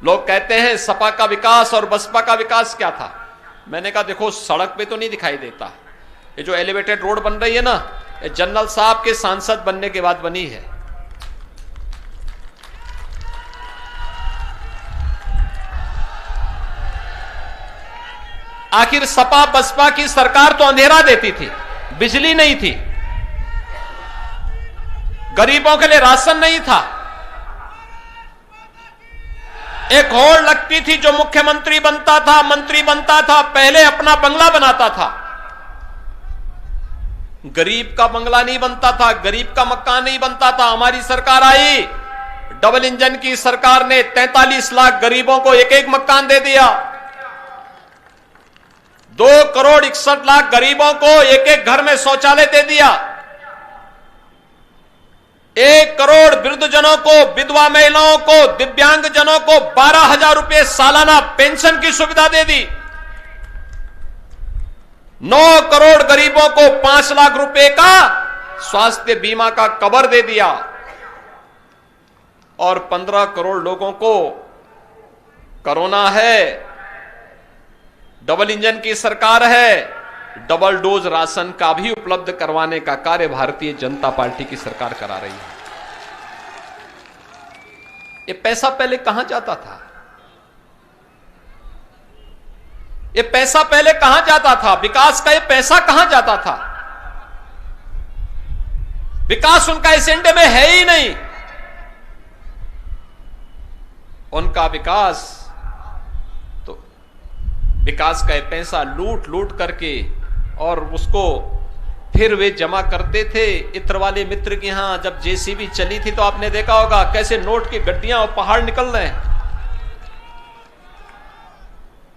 लोग कहते हैं सपा का विकास और बसपा का विकास क्या था। मैंने कहा देखो, सड़क पे तो नहीं दिखाई देता। ये जो एलिवेटेड रोड बन रही है ना, ये जनरल साहब के सांसद बनने के बाद बनी है। आखिर सपा बसपा की सरकार तो अंधेरा देती थी, बिजली नहीं थी, गरीबों के लिए राशन नहीं था। एक होड़ लगती थी, जो मुख्यमंत्री बनता था, मंत्री बनता था, पहले अपना बंगला बनाता था। गरीब का बंगला नहीं बनता था, गरीब का मकान नहीं बनता था। हमारी सरकार आई, डबल इंजन की सरकार ने 43 लाख गरीबों को एक एक मकान दे दिया। 2 करोड़ 61 लाख गरीबों को एक एक घर में शौचालय दे दिया। 1 करोड़ वृद्धजनों को, विधवा महिलाओं को, दिव्यांगजनों को 12,000 रुपए सालाना पेंशन की सुविधा दे दी। 9 करोड़ गरीबों को 5 लाख रुपए का स्वास्थ्य बीमा का कवर दे दिया और 15 करोड़ लोगों को कोरोना है, डबल इंजन की सरकार है, डबल डोज राशन का भी उपलब्ध करवाने का कार्य भारतीय जनता पार्टी की सरकार करा रही है। ये पैसा पहले कहां जाता था? ये पैसा पहले कहां जाता था? विकास का ये पैसा कहां जाता था? विकास उनका एजेंडे में है ही नहीं। उनका विकास तो विकास का ये पैसा लूट लूट करके और उसको फिर वे जमा करते थे। इत्र वाले मित्र के यहां जब जेसीबी चली थी तो आपने देखा होगा कैसे नोट की गड्डियां और पहाड़ निकल रहे हैं।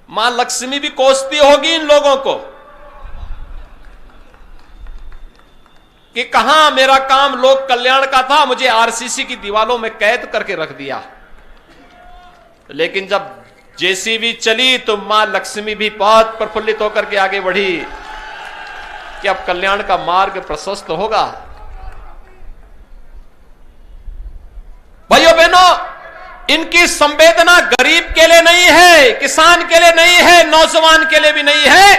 मां लक्ष्मी भी कोसती होगी इन लोगों को कि कहां मेरा काम लोक कल्याण का था, मुझे आरसीसी की दीवारों में कैद करके रख दिया। लेकिन जब जेसीबी चली तो मां लक्ष्मी भी बहुत प्रफुल्लित होकर के आगे बढ़ी कि अब कल्याण का मार्ग प्रशस्त होगा। भाइयों बहनों, इनकी संवेदना गरीब के लिए नहीं है, किसान के लिए नहीं है, नौजवान के लिए भी नहीं है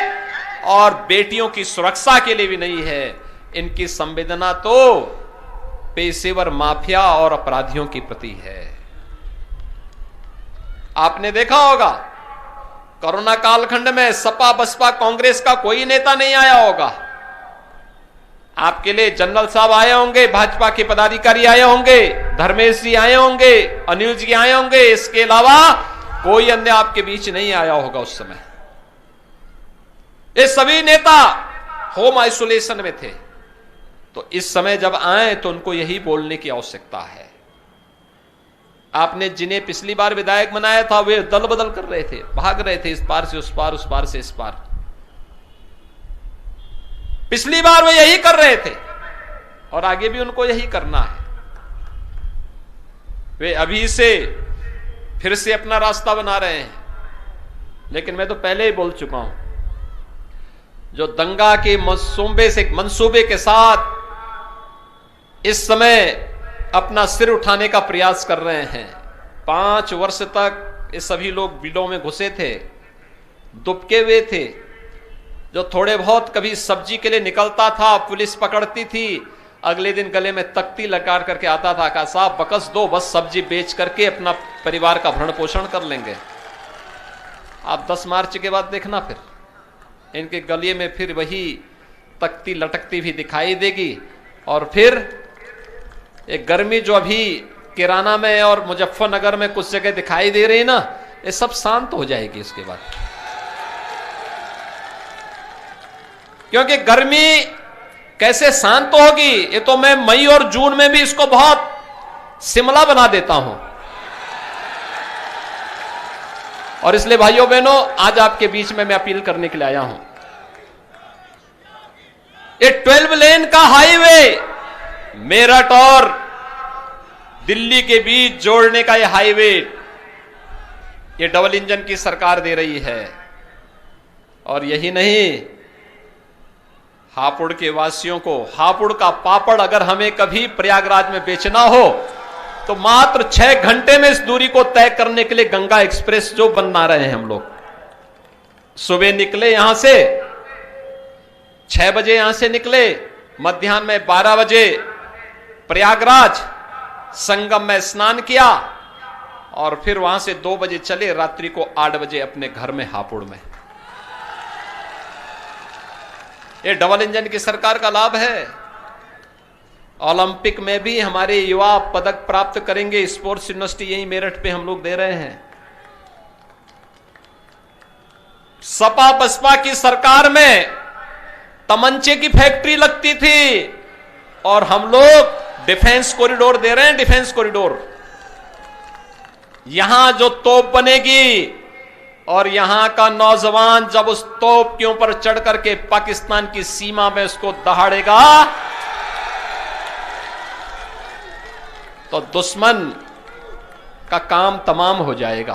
और बेटियों की सुरक्षा के लिए भी नहीं है। इनकी संवेदना तो पेशेवर माफिया और अपराधियों के प्रति है। आपने देखा होगा कोरोना कालखंड में सपा बसपा कांग्रेस का कोई नेता नहीं आया होगा। आपके लिए जनरल साहब आए होंगे, भाजपा के पदाधिकारी आए होंगे, धर्मेश जी आए होंगे, अनिल जी आए होंगे, इसके अलावा कोई अन्य आपके बीच नहीं आया होगा उस समय। ये सभी नेता होम आइसोलेशन में थे। तो इस समय जब आए तो उनको यही बोलने की आवश्यकता है। आपने जिन्हें पिछली बार विधायक बनाया था वे दल बदल कर रहे थे, भाग रहे थे इस पार से उस पार, उस पार से इस पार। पिछली बार वे यही कर रहे थे और आगे भी उनको यही करना है। वे अभी से फिर से अपना रास्ता बना रहे हैं। लेकिन मैं तो पहले ही बोल चुका हूं, जो दंगा के मंसूबे के साथ इस समय अपना सिर उठाने का प्रयास कर रहे हैं। 5 वर्ष तक ये सभी लोग बिलों में घुसे थे, दुबके हुए थे। जो थोड़े बहुत कभी सब्जी के लिए निकलता था, पुलिस पकड़ती थी, अगले दिन गले में तख्ती लगा करके आता था, कहा साहब बकस दो, बस सब्जी बेच करके अपना परिवार का भरण पोषण कर लेंगे। आप 10 मार्च के बाद देखना फिर इनके गले में फिर वही तख्ती लटकती भी दिखाई देगी। और फिर एक गर्मी जो अभी किराना में और मुजफ्फरनगर में कुछ जगह दिखाई दे रही है ना, ये सब शांत हो जाएगी इसके बाद। क्योंकि गर्मी कैसे शांत होगी, ये तो मैं मई और जून में भी इसको बहुत शिमला बना देता हूं। और इसलिए भाइयों बहनों, आज आपके बीच में मैं अपील करने के लिए आया हूं। ये 12 लेन का हाईवे मेरठ और दिल्ली के बीच जोड़ने का ये हाईवे, ये डबल इंजन की सरकार दे रही है। और यही नहीं, हापुड़ के वासियों को हापुड़ का पापड़ अगर हमें कभी प्रयागराज में बेचना हो तो मात्र 6 घंटे में इस दूरी को तय करने के लिए गंगा एक्सप्रेस जो बना रहे हैं हम लोग। सुबह निकले यहां से 6 बजे, यहां से निकले, मध्याह्न में 12 बजे प्रयागराज संगम में स्नान किया और फिर वहां से 2 बजे चले, रात्रि को 8 बजे अपने घर में हापुड़ में। ये डबल इंजन की सरकार का लाभ है। ओलंपिक में भी हमारे युवा पदक प्राप्त करेंगे। स्पोर्ट्स यूनिवर्सिटी यही मेरठ पे हम लोग दे रहे हैं। सपा बसपा की सरकार में तमंचे की फैक्ट्री लगती थी और हम लोग डिफेंस कॉरिडोर दे रहे हैं। डिफेंस कॉरिडोर, यहां जो तोप बनेगी और यहां का नौजवान जब उस तोप के ऊपर चढ़ करके पाकिस्तान की सीमा में उसको दहाड़ेगा तो दुश्मन का काम तमाम हो जाएगा।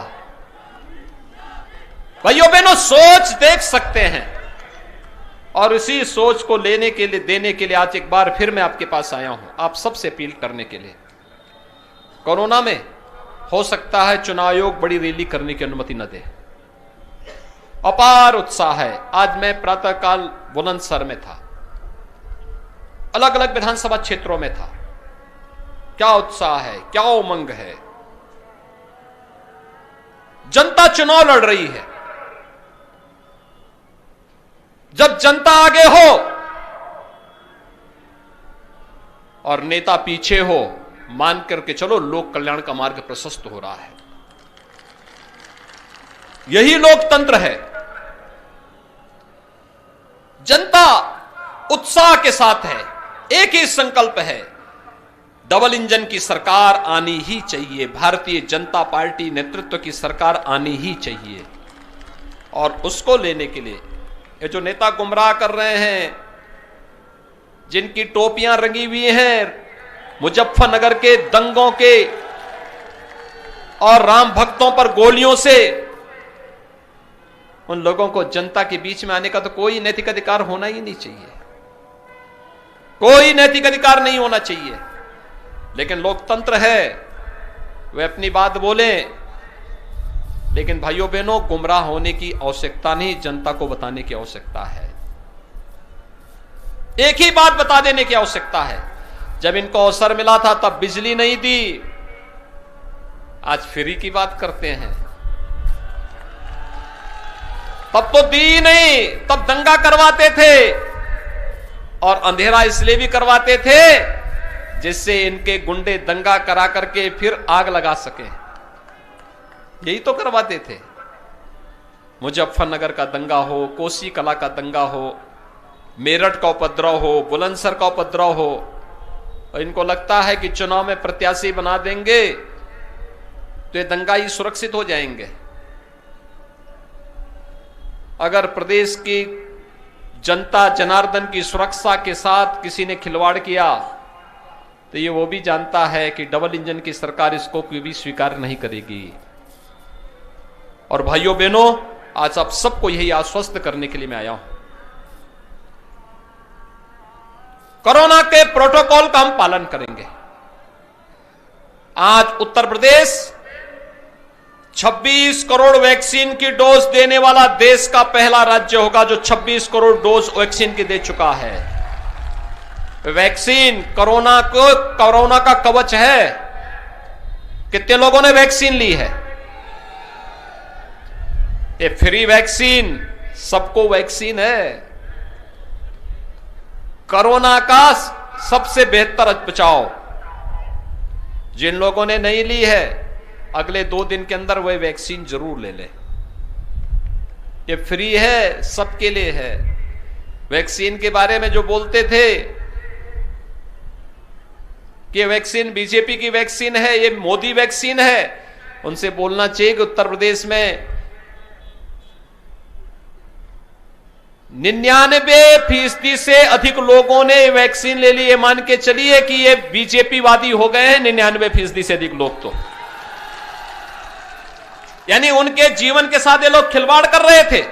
भाइयों बहनों, सोच देख सकते हैं और इसी सोच को लेने के लिए, देने के लिए आज एक बार फिर मैं आपके पास आया हूं, आप सबसे अपील करने के लिए। कोरोना में हो सकता है चुनाव आयोग बड़ी रैली करने की अनुमति न दे। अपार उत्साह है। आज मैं प्रातःकाल बुलंदशहर में था, अलग अलग विधानसभा क्षेत्रों में था। क्या उत्साह है, क्या उमंग है। जनता चुनाव लड़ रही है। जब जनता आगे हो और नेता पीछे हो, मान करके चलो लोक कल्याण का मार्ग प्रशस्त हो रहा है। यही लोकतंत्र है। जनता उत्साह के साथ है, एक ही संकल्प है, डबल इंजन की सरकार आनी ही चाहिए। भारतीय जनता पार्टी नेतृत्व की सरकार आनी ही चाहिए। और उसको लेने के लिए ये जो नेता गुमराह कर रहे हैं, जिनकी टोपियां रंगी हुई हैं मुजफ्फरनगर के दंगों के और राम भक्तों पर गोलियों से, उन लोगों को जनता के बीच में आने का तो कोई नैतिक अधिकार होना ही नहीं चाहिए। कोई नैतिक अधिकार नहीं होना चाहिए। लेकिन लोकतंत्र है, वे अपनी बात बोले। लेकिन भाइयों बहनों, गुमराह होने की आवश्यकता नहीं, जनता को बताने की आवश्यकता है। एक ही बात बता देने की आवश्यकता है। जब इनको अवसर मिला था तब बिजली नहीं दी, आज फ्री की बात करते हैं। तब तो दी नहीं, तब दंगा करवाते थे और अंधेरा इसलिए भी करवाते थे जिससे इनके गुंडे दंगा करा करके फिर आग लगा सके। यही तो करवाते थे। मुजफ्फरनगर का दंगा हो, कोसी कला का दंगा हो, मेरठ का उपद्रव हो, बुलंदशहर का उपद्रव हो, और इनको लगता है कि चुनाव में प्रत्याशी बना देंगे तो ये दंगाई सुरक्षित हो जाएंगे। अगर प्रदेश की जनता जनार्दन की सुरक्षा के साथ किसी ने खिलवाड़ किया तो ये वो भी जानता है कि डबल इंजन की सरकार इसको कोई भी स्वीकार नहीं करेगी। और भाइयों बहनों, आज आप सबको यही आश्वस्त करने के लिए मैं आया हूं। कोरोना के प्रोटोकॉल का हम पालन करेंगे। आज उत्तर प्रदेश 26 करोड़ वैक्सीन की डोज देने वाला देश का पहला राज्य होगा जो 26 करोड़ डोज वैक्सीन की दे चुका है। वैक्सीन कोरोना का कवच है। कितने लोगों ने वैक्सीन ली है? ये फ्री वैक्सीन, सबको वैक्सीन है। कोरोना का सबसे बेहतर बचाव। जिन लोगों ने नहीं ली है, अगले 2 दिन के अंदर वह वैक्सीन जरूर ले ले। ये फ्री है, सबके लिए है। वैक्सीन के बारे में जो बोलते थे कि वैक्सीन बीजेपी की वैक्सीन है, ये मोदी वैक्सीन है, उनसे बोलना चाहिए कि उत्तर प्रदेश में 99% से अधिक लोगों ने वैक्सीन ले ली। ये मान के चलिए कि ये बीजेपी वादी हो गए हैं 99% से अधिक लोग। तो यानी उनके जीवन के साथ ये लोग खिलवाड़ कर रहे थे।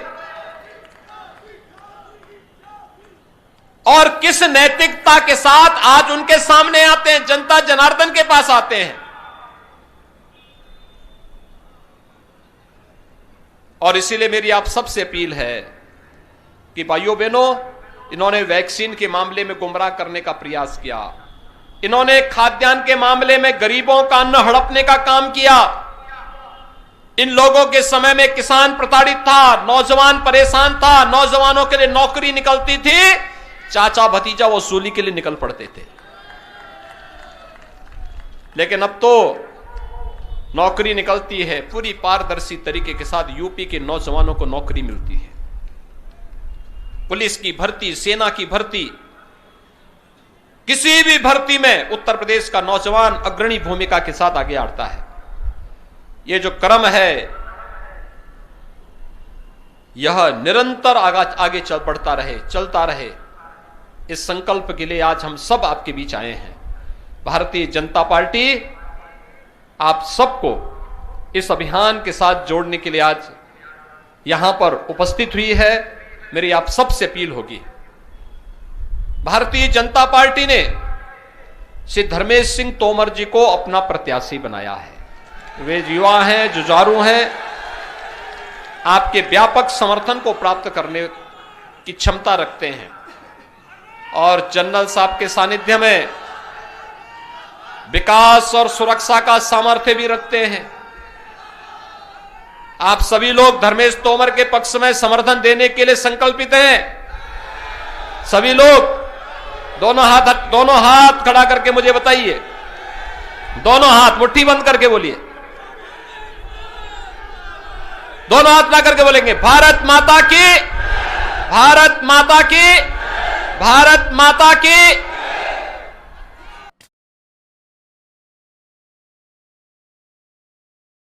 और किस नैतिकता के साथ आज उनके सामने आते हैं, जनता जनार्दन के पास आते हैं और इसीलिए मेरी आप सबसे अपील है कि भाइयों बहनों, इन्होंने वैक्सीन के मामले में गुमराह करने का प्रयास किया, इन्होंने खाद्यान्न के मामले में गरीबों का अन्न हड़पने का काम किया। इन लोगों के समय में किसान प्रताड़ित था, नौजवान परेशान था, नौजवानों के लिए नौकरी निकलती थी, चाचा भतीजा वसूली के लिए निकल पड़ते थे। लेकिन अब तो नौकरी निकलती है, पूरी पारदर्शी तरीके के साथ यूपी के नौजवानों को नौकरी मिलती है। पुलिस की भर्ती, सेना की भर्ती, किसी भी भर्ती में उत्तर प्रदेश का नौजवान अग्रणी भूमिका के साथ आगे आता है। ये जो क्रम है यह निरंतर आगे चल पड़ता रहे, चलता रहे, इस संकल्प के लिए आज हम सब आपके बीच आए हैं। भारतीय जनता पार्टी आप सबको इस अभियान के साथ जोड़ने के लिए आज यहां पर उपस्थित हुई है। मेरी आप सबसे अपील होगी, भारतीय जनता पार्टी ने श्री धर्मेश सिंह तोमर जी को अपना प्रत्याशी बनाया है। वे युवा हैं, जुझारू हैं, आपके व्यापक समर्थन को प्राप्त करने की क्षमता रखते हैं और जनरल साहब के सानिध्य में विकास और सुरक्षा का सामर्थ्य भी रखते हैं। आप सभी लोग धर्मेश तोमर के पक्ष में समर्थन देने के लिए संकल्पित हैं। सभी लोग दोनों हाथ खड़ा करके मुझे बताइए, दोनों हाथ मुट्ठी बंद करके बोलिए, दोनों हाथ ला करके बोलेंगे, भारत माता की, भारत माता की, भारत माता की।